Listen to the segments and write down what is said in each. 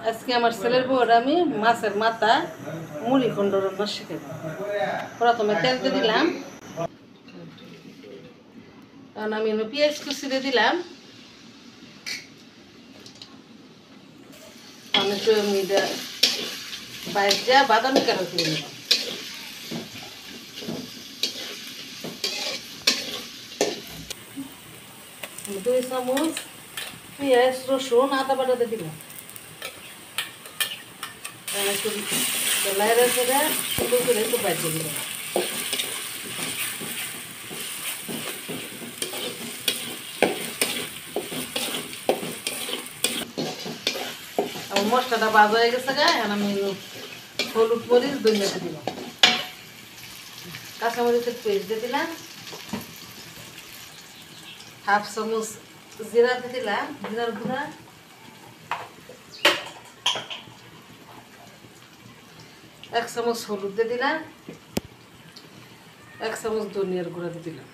আজকে আমার ছেলের বউর আমি মাছের মাথা মুড়ি খন্ড রান্না শিখে প্রথমে তেল দিয়ে দিলাম, কারণ আমি পেঁয়াজ কুচি দিয়ে দিলাম, একটু বাইরে যা বাদামি কালার করে নিলাম। দুই চামচ পেঁয়াজ রসুন আদা বাটাতে দিলাম, একটু লাইরা করে সুন্দর করে একটু বাজিয়ে দিলাম। আমার মশলাটা ভাজা হয়ে গেছে গা, এখন আমি হলুদ মরিচ ধনিয়াতে দিলাম, কাঁচামরিচের পেস্ট দিয়ে দিলাম, হাফ চামচ জিরা দিয়ে দিলাম, জিরার গুঁড়া, এক চামচ হলুদ দিয়ে দিলাম, এক চামচ ধনিয়ার গুঁড়া দিয়ে দিলাম।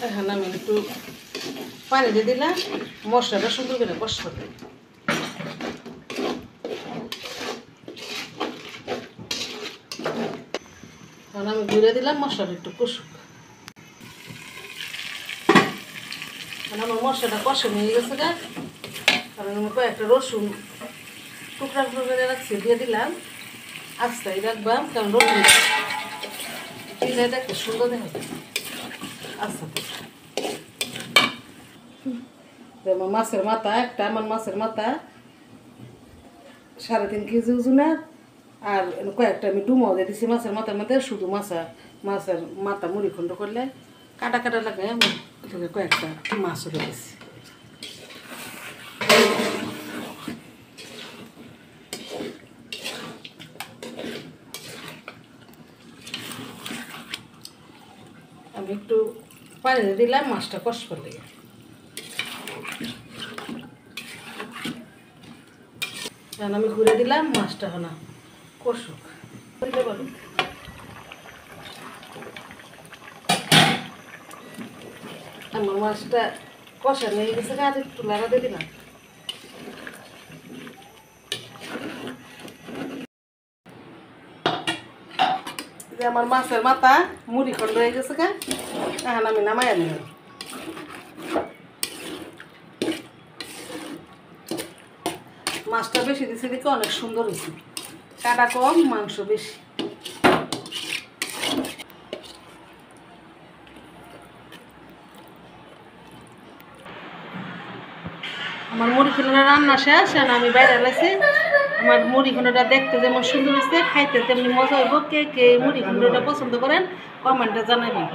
এখন আমি একটু পানি দিয়ে দিলাম, মশলাটা সুন্দর করে কষাতে। এখন আমি ঘুরে দিলাম, মশলাটা একটু কষুক। আমার মশলাটা কষানো হয়ে গেছে গা, কারণ আমি কয়েকটা রসুন টুকরা টুকরা করে রাখছি, দিয়ে দিলাম। আস্তাই রাখবাম, কারণ রসুন দিলে দেখতে সুন্দর দেখা যায়। আস্তে আমার মাছের মাথা একটা, আমার মাছের মাথা 3.5 কেজি ওজনের, আর কয়েকটা আমি ডুমো দিয়ে দিচ্ছি মাছের মাথার মধ্যে। শুধু মাছের মাথা মুড়ি খন্ড করলে কাটা কাটা লাগে, কয়েকটা মাছও দিয়েছি। আমি একটু পানি দিলাম মাছটা কষবার লেগে। এখন আমি ঘুরে দিলাম, মাছটা হনা কষুক। আমার মাছটা কষা নিয়ে গেছে, আর একটু লাগা দিয়ে দিলাম। আমার মাছের মাথা মুড়ি খন্ড হয়ে গেছে গা, এখন আমি নামাইয়া নিলাম। মাছটা বেশি দিছি দিকে অনেক সুন্দর হয়েছে, কাটা কম মাংস বেশি। আমার মুড়ি খন্ডটা রান্না শেষ, এখন আমি বাইরে লাগছি। আমার মুড়ি খন্ডটা দেখতে যেমন সুন্দর হয়েছে, খাইতে তেমনি মজা হইব। কে কে মুড়ি খন্ডটা পছন্দ করেন কমেন্টে জানাবেন।